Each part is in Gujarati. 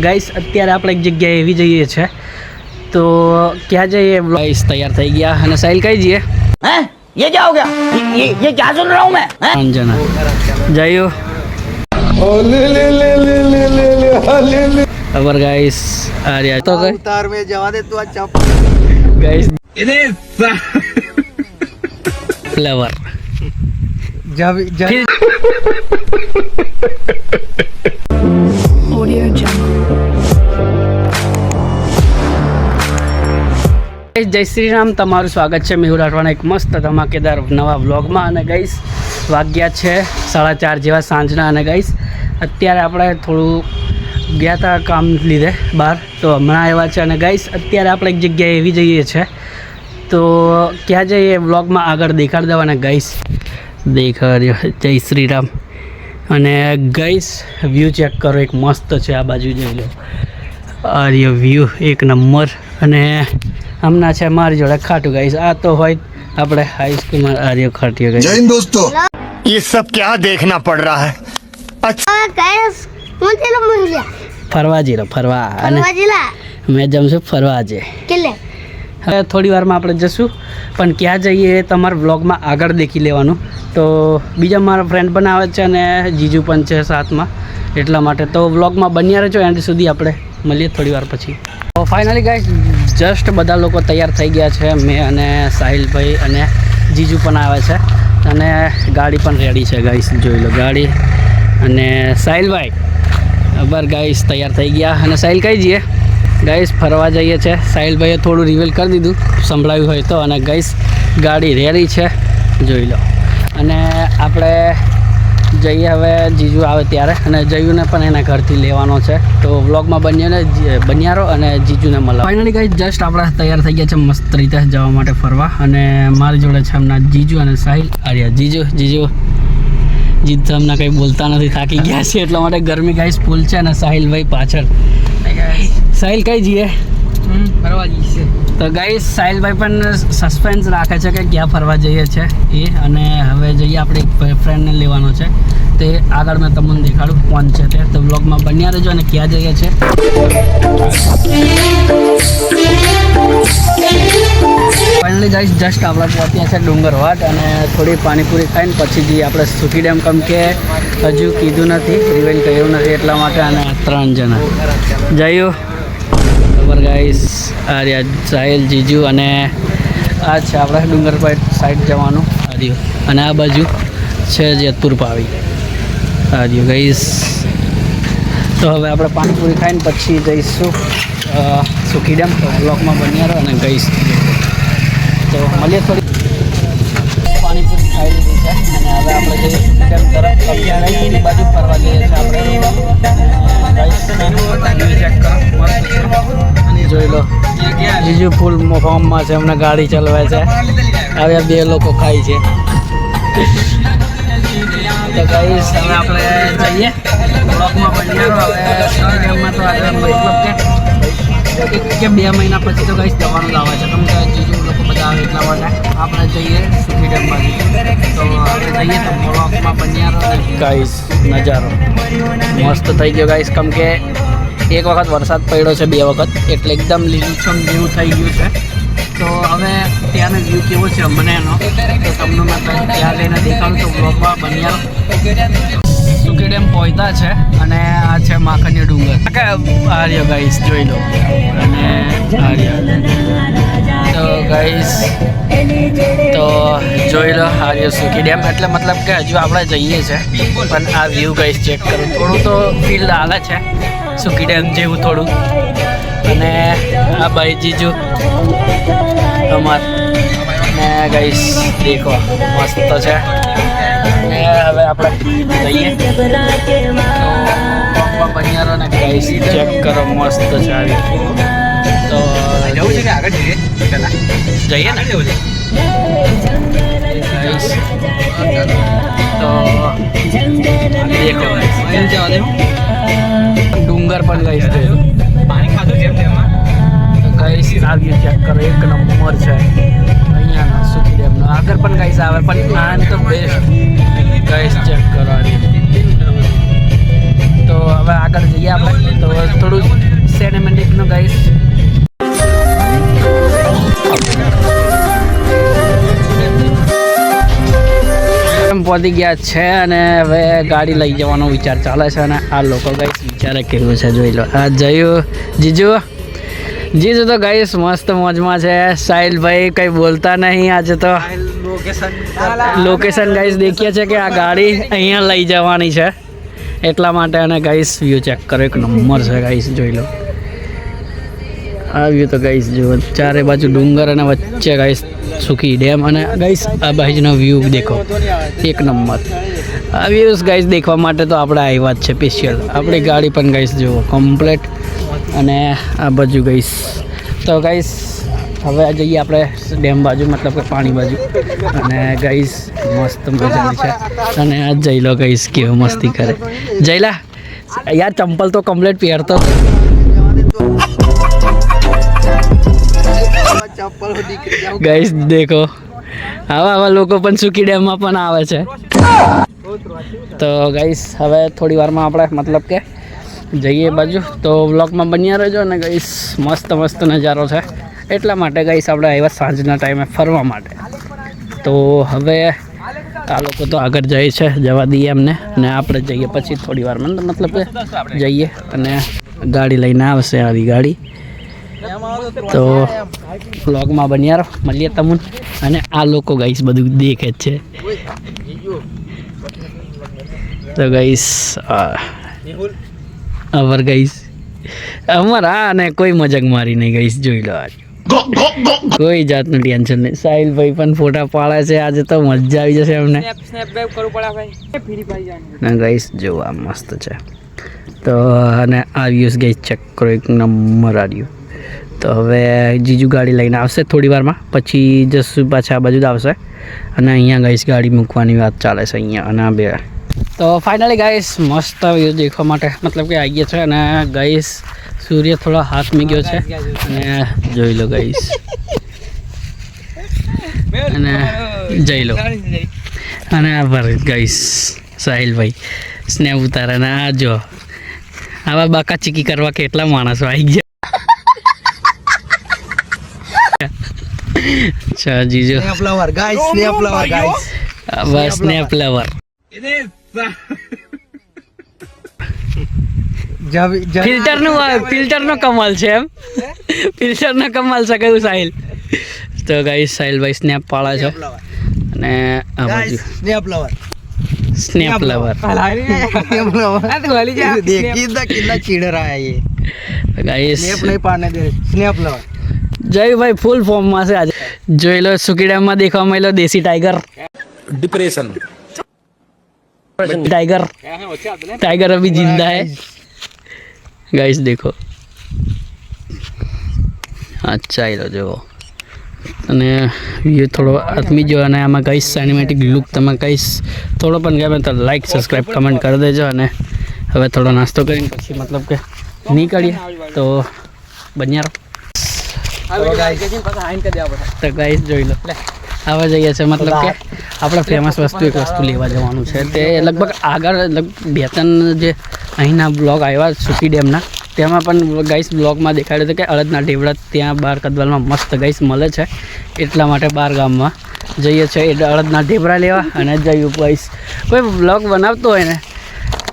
गाइस અત્યારે આપણે એક જગ્યાએ એવી જઈએ છે તો ક્યાં જઈએ ગાइस તૈયાર થઈ ગયા અને સાહિલ કઈ જઈએ हैं ये क्या हो गया ये क्या सुन रहा हूं मैं अंजना जाइयो अबर गाइस आ रहा तो उतार में जवा दे तू अच्छा गाइस फ्लेवर जब Audio Jungle. જય શ્રી રામ, તમારું સ્વાગત છે મેહુલ રાઠવાના એક મસ્ત ધમાકેદાર નવા વ્લોગમાં. અને ગાઈસ વાગ્યા છે 4:30 જેવા સાંજના. અને ગાઈસ અત્યારે આપણે થોડું ગયા હતા કામ લીધે બહાર, તો હમણાં આવ્યા છે. અને ગાઈસ અત્યારે આપણે એક જગ્યાએ એવી જઈએ છે તો ક્યાં જઈએ વ્લોગમાં આગળ દેખાડી દેવાના. ગાઈસ દેખાડ્યો જય શ્રી રામ. અને ગાઈસ વ્યૂ ચેક કરો, એક મસ્ત છે. આ બાજુ જોઈ લો, આર્ય વ્યૂ એક નંબર. અને હમણાં છે મારી જોડે ખાટું. ગાઈસ આ તો હોય આપણે હાઈસ્કૂલમાં આર્ય ખાટ્યો. ગાઈસ जय हिंद दोस्तों। ये सब क्या देखना पड़ रहा है? ફરવા જઈએ ફરવા. અને મેં જમશું ફરવા જઈએ. હવે થોડી વારમાં આપણે જશું, પણ ક્યાં જઈએ એ તમારા વ્લોગમાં આગળ દેખી લેવાનું. તો બીજા મારા ફ્રેન્ડ પણ આવે છે અને જીજુ પણ છે સાથમાં, એટલા માટે તો વ્લોગમાં બન્યા રહેજો એન્ડ સુધી. આપણે મળીએ થોડી વાર પછી. તો ફાઇનલી ગાઈસ જસ્ટ બધા લોકો તૈયાર થઈ ગયા છે. મેં અને સાહિલભાઈ અને જીજુ પણ આવે છે અને ગાડી પણ રેડી છે. ગાઈસ જોઈ લો ગાડી. અને સાહિલભાઈ બરાબર ગાઈસ તૈયાર થઈ ગયા. અને સાહિલ કઈ જઈએ ગાઈસ ફરવા જઈએ છે. સાહિલભાઈએ થોડું રિવીલ કરી દીધું, સંભળાવ્યું હોય તો. અને ગાઈસ ગાડી રેડી છે, જોઈ લો. અને આપણે જઈએ હવે જીજુ આવે ત્યારે. અને જયુને પણ એના ઘરથી લેવાનો છે, તો વ્લોગમાં બન્યા રહો અને જીજુને મળો. ફાઇનલી ગાઈસ જસ્ટ આપણે તૈયાર થઈ ગયા છે મસ્ત રીતે જવા માટે ફરવા. અને મારી જોડે છે હમણાં જીજુ અને સાહિલ. આર્યા જીજુ તો હમણાં કંઈ બોલતા નથી, થાકી ગયા છે એટલા માટે. ગરમી ગાઈસ ફૂલ છે. અને સાહિલભાઈ પાછળ. સાહિલ કઈ જઈએ फरवा जी તો ગાઈસ સાહિલભાઈ પણ સસ્પેન્સ રાખે છે કે ક્યાં ફરવા જઈએ છે એ. અને હવે જઈએ આપણે એક ફ્રેન્ડને લેવાનો છે, તે આગળ મેં તમને દેખાડું કોણ છે તે. તો વ્લોગમાં બન્યા રહેજો અને ક્યાં જઈએ છે. ફાઇનલી ગાઈસ જસ્ટ આપણે પહોંચ્યા છે ડુંગરવાટ. અને થોડી પાણીપુરી ખાઈને પછી જઈએ આપણે સુખી ડેમ, કેમ કે હજુ કીધું નથી, રિવેલ કર્યું નથી એટલા માટે. અને 3 જણા જયું ખબર ગાઈસ. આ રહ્યા સાહિલ, જીજુ અને આ છે આપણે ડુંગરવાટ સાઈડ જવાનું આર્યું. અને આ બાજુ છે જેતપુર પાવી આર્યું ગાઈસ. તો હવે આપણે પાણીપુરી ખાઈને પછી જઈશું સુખી ડેમ. તો બ્લોકમાં બન્યા રહો અને ગઈશ. તો મળીએ થોડી. પાણીપુરી ખાઈ લીધી છે અને હવે આપણે જઈએ સુખી ડેમ તરફ. એ બાજુ ફરવા જઈએ છીએ આપણે. ચેક કરો મસ્ત છે. જોઈ લો જીજુ ફૂલ ફોર્મમાં છે, એમને ગાડી ચલાવે છે. હવે 2 લોકો ખાય છે. તો ગાઈસ હવે આપણે જઈએ બ્લોકમાં બન્યા. હવે સુખી ડેમમાં તો આગળ મતલબ કે 2 મહિના પછી તો ગાઈસ જવાનું જ આવે છે, કેમ કે જીજુ લોકો બધા આવે એટલા માટે આપણે જઈએ સુખી ડેમમાં. તો આપણે જઈએ તો બ્લોકમાં બન્યા ગાઈસ. નજારો મસ્ત થઈ ગયો ગાઈસ, કેમ કે એક વખત વરસાદ પડ્યો છે, 2 વખત, એટલે એકદમ લીલુંછમ જેવું થઈ ગયું છે. તો હવે ત્યાંનો વ્યૂ કેવો છે મને એનો તો તમને મેં ત્યાં લઈને દેખાડું. તો બ્લોગમાં બન્યા. સુખી ડેમ પહોંચ્યા છે અને આ છે માખણની ડુંગર. આર્યો ગાઈસ જોઈ લો. અને આર્યો તો ગાઈસ તો જોઈ લો આર્યો સુખી ડેમ. એટલે મતલબ કે હજુ આપણે જઈએ છે, પણ આ વ્યૂ ગાઈસ ચેક કરો. થોડું તો ફીલ આવે છે સુખી ડેમ જેવું થોડું. અને આ ભાઈ જીજુ અમાર ને ગાઈસ દેખો મસ્ત છે. અને હવે આપણે જઈએ બન્યા ને ગાઈસ ચેક કરો મસ્ત છે આવી. તો જવું છે કે આગળ જઈએ ને ગાઈસ. તો દેખો ડુંગર પણ ગાઈસ પાણી ખાધું છે તો ગાઈસ આ વ્યૂ ચેક કરો, એક નંબર છે અહીંયાના સુખી ડેમનો. આગળ પણ ગાઈસ આવે, પણ આ તો બેસ્ટ ગાઈસ ચેક કરો. તો હવે આગળ જઈએ આપણે. તો થોડું સિનેમેટિકનું ગાઈસ પહોંચી ગયા છે અને હવે ગાડી લઈ જવાનો વિચાર ચાલે છે. અને આ લોકો ગાઈસ વિચારે કેવું છે જોઈ લો. આ જયું જીજુ તો ગાઈસ મસ્ત મોજમાં છે. સાહિલભાઈ કંઈ બોલતા નહીં આજે તો. લોકેશન ગાઈસ દેખીએ છે કે આ ગાડી અહીંયા લઈ જવાની છે એટલા માટે. અને ગાઈસ વ્યૂ ચેક કરો, એક નંબર છે ગાઈસ જોઈ લો. આ વ્યૂ તો ગાઈસ જુઓ, ચારે બાજુ ડુંગર અને વચ્ચે ગાઈસ સુખી ડેમ. અને ગાઈસ આ બાજુનો વ્યૂ દેખો, એક નંબર. આ વ્યૂઝ ગાઈસ દેખવા માટે તો આપણે આવ્યા જ છે સ્પેશિયલ. આપણી ગાડી પણ ગાઈસ જુઓ કમ્પ્લેટ. અને આ બાજુ ગાઈસ તો ગાઈસ હવે જઈએ આપણે ડેમ બાજુ, મતલબ કે પાણી બાજુ. અને ગાઈસ મસ્ત મજાની છે. અને આ જઈ લો ગાઈસ કેવો મસ્તી કરે. જઈલા યાર ચંપલ તો કમ્પ્લેટ પહેરતો ગાઈસ દેખો. આવા લોકો પણ સુકી ડેમમાં પણ આવે છે. તો ગાઈસ હવે થોડી વારમાં આપણે મતલબ કે જઈએ બાજુ. તો વ્લોગમાં બન્યા રહેજો. અને ગાઈસ મસ્ત નજારો છે એટલા માટે ગાઈસ આપણે આવ્યા સાંજના ટાઈમે ફરવા માટે. તો હવે આ લોકો તો આગળ જાય છે, જવા દઈએ એમને. અને આપણે જઈએ પછી થોડી વારમાં, મતલબ કે જઈએ અને ગાડી લઈને આવશે આવી ગાડી. તો વ્લોગમાં બન્યા રહો, મળીએ તમને. અને આ લોકો ગાઈસ બધું દેખે જ છે. તો ગાઈસ અવર ગાઈસ અમારા અને કોઈ મજાક મારી નહીં ગાઈસ જોઈ લો. આજ કોઈ જાતનું ટેન્શન નહીં. સાહિલભાઈ પણ ફોટા પાડે છે આજે તો મજા આવી જશે એમને. ગાઈસ જો આ મસ્ત છે. તો અને આ વ્યૂઝ ગાઈસ ચેક કરો, એક નંબર આવ્યું. તો હવે જીજુ ગાડી લઈને આવશે થોડી વારમાં, પછી જશું પાછા આ બાજુ જ આવશે. અને અહીંયા ગાઈસ ગાડી મૂકવાની વાત ચાલે છે અહીંયા. અને આ બે તો ફાઇનલી ગાઈસ મસ્ત વ્યૂ દેખવા માટે મતલબ કે આવી ગયા છે. અને ગાઈસ સૂર્ય થોડો હાથ મી ગયો છે. અને જોઈ લો ગાઈસ. અને જઈ લો. અને આ ભરત ગાઈસ સાહિલભાઈ સ્નેપ ઉતારે. અને આ જો આવા બાકા ચીકી કરવા કેટલા માણસો આવી ગયા. અચ્છા જીજો snap lover guys, snap lover guys. બસ સ્નેપ લવર. ફિલ્ટરનો કમાલ છે એમ. ફિલ્ટરનો કમાલ છે કયું સાહિલ. તો ગાઈસ સાહિલભાઈ સ્નેપ પાડે છે. અને આ બાજુ સ્નેપ લવર देखिए तो कितना चिढ़ रहा है ये. ગાઈસ स्नेप नहीं पाड़ने दे. स्नेप लवर જયભાઈ ફૂલ ફોર્મમાં છે આજે. જોઈ લો સુકી ડેમમાં દેખવા મળ્યો દેશી ટાઈગર. टाइगर अभी जिंदा है गाइस देखो. अच्छा ही जो અને વ્યૂ થોડો આત્મી જો. અને આમાં ગાઈસ સિનેમેટિક લુક તમે ગાઈસ થોડો પણ ગમે તો લાઈક સબસ્ક્રાઈબ કમેન્ટ કરી દેજો. અને હવે થોડો નાસ્તો કરીને પછી મતલબ કે નીકળીએ. તો બન્યા રહો. તો ગાઈસ જોઈ લો હવે જઈએ છે મતલબ કે આપણે ફેમસ વસ્તુ એક વસ્તુ લેવા જવાનું છે. તે લગભગ આગળ 2-3 જે અહીંના બ્લોગ આવ્યા સુકી ડેમના, તેમાં પણ ગાઈસ બ્લોગમાં દેખાડ્યું હતું કે અડદના ઢેબરા ત્યાં બાર કદવાલમાં મસ્ત ગાઈસ મળે છે. એટલા માટે બાર ગામમાં જઈએ છીએ અડદના ઢેબરા લેવા. અને જયું ગાઈસ કોઈ બ્લોગ બનાવતો હોય ને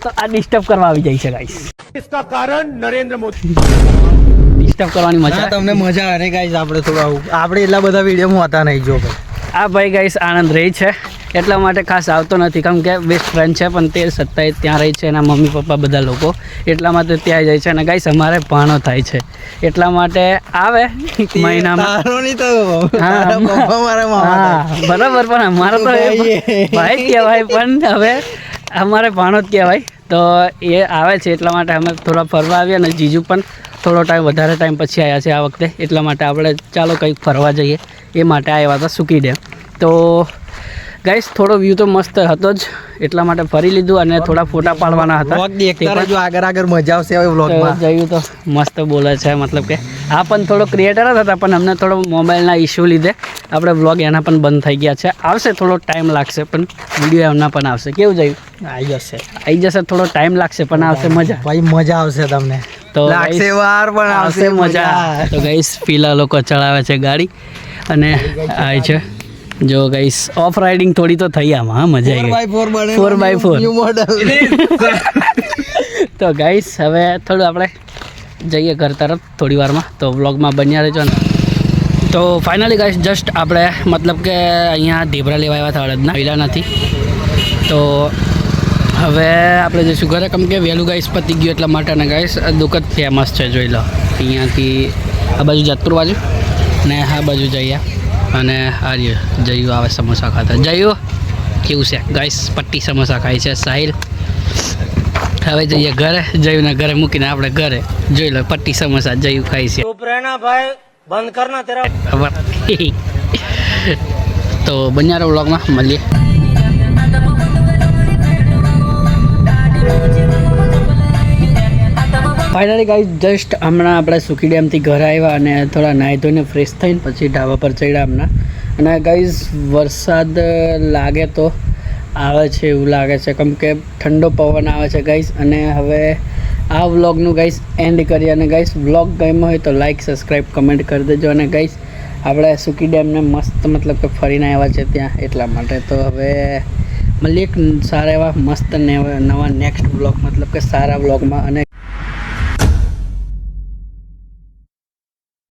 તો આ ડિસ્ટર્બ કરવા આવી જાય છે ગાઈસ. इसका कारण नरेंद्र मोदी. ડિસ્ટર્બ કરવાની મજા તમને મજા આવે ગાઈસ. આપણે થોડું આવું આપણે એટલા બધા વિડીયોમાં હોતા નહીં. જો ભાઈ આ ભાઈ ગાઈસ આનંદ રહી છે એટલા માટે ખાસ આવતો નથી, કારણ કે બેસ્ટ ફ્રેન્ડ છે પણ તે સત્તાએ ત્યાં રહી છે. એના મમ્મી પપ્પા બધા લોકો એટલા માટે ત્યાં જાય છે. અને ગાઈસ અમારે ભાણો થાય છે એટલા માટે આવે મહિનામાં. બરાબર, પણ અમારો તો ભાઈ કહેવાય પણ હવે અમારે ભાણો જ કહેવાય. તો એ આવે છે એટલા માટે અમે થોડા ફરવા આવ્યા. અને જીજુ પણ થોડો વધારે ટાઈમ પછી આવ્યા છે આ વખતે. એટલા માટે આપણે ચાલો કંઈક ફરવા જઈએ એ માટે આવ્યા હતા સુકી ડેમ. તો ગાઈસ થોડો વ્યૂ તો મસ્ત હતો જ એટલા માટે ફરી લીધું. અને થોડા ફોટા પાડવાના હતા. આગળ મજા આવશે હવે વ્લોગમાં. જયું તો મસ્ત બોલે છે, મતલબ કે આ પણ થોડો ક્રિએટર જ હતા પણ અમને થોડો મોબાઈલના ઇસ્યુ લીધે આપણે વ્લોગ એના પણ બંધ થઈ ગયા છે. આવશે, થોડો ટાઈમ લાગશે, પણ વિડીયો એમના પણ આવશે. કેવું જયું? આવી જશે, થોડો ટાઈમ લાગશે, પણ આવશે મજા. ભાઈ મજા આવશે તમને. તો લાગશે વાર પણ આવશે મજા. તો ગાઈસ પેલા લોકો ચલાવે છે ગાડી અને આ છે જો ગાઈસ ઓફ રાઇડિંગ થોડી તો થઈ આમાં. હા, મજા આવી ગઈ. 4x4 new model. તો ગાઈસ હવે થોડું આપણે જઈએ ઘર તરફ થોડી વારમાં, તો વ્લોગમાં બન્યા રહેજો ને. તો ફાઇનલી ગાઈસ જસ્ટ આપણે મતલબ કે અહીંયા ઢેબરા લેવા આવ્યા હતા અડદના, વેલા નથી. તો હવે આપણે જઈશું ઘરે, કેમ કે વહેલું ગાઈસ પતી ગયું એટલા માટે. ને ગાઈસ દુકાન ફેમસ છે, જોઈ લો. અહીંયાથી આ બાજુ જતપુર બાજુ ને આ બાજુ જઈએ અને આ જયું આવે સમોસા ખાતા. જયું કેવું છે ગાઈસ? પટ્ટી સમોસા ખાય છે સાહિલ. હવે જઈએ ઘરે, જયુંને ઘરે મૂકીને આપણે ઘરે જોઈ લો પટ્ટી સમોસા જયું ખાય છે. બંધ કરના તેરા. ખબર. તો બન્યા રહો વ્લોગમાં, મળીએ. ફાઇનલી ગાઈસ જસ્ટ હમણાં આપણે સુખી ડેમથી ઘરે આવ્યા અને થોડા નાહી ધોઈને ફ્રેશ થઈને પછી ઢાબા પર ચડ્યા હમણાં. અને ગાઈસ વરસાદ લાગે તો આવે છે એવું લાગે છે, કેમ કે ઠંડો પવન આવે છે ગાઈસ. અને હવે આ વ્લોગનું ગાઈસ એન્ડ કરીએ. અને ગાઈસ વ્લોગ ગમ્યો હોય તો લાઈક, સબસ્ક્રાઈબ, કમેન્ટ કરી દેજો. અને ગાઈસ આપણે સુખી ડેમને મસ્ત મતલબ કે ફરીને આવ્યા છે ત્યાં, એટલા માટે. તો હવે મળીએ એક સારા એવા મસ્ત નવા નેક્સ્ટ વ્લોગ, મતલબ કે સારા વ્લોગમાં. અને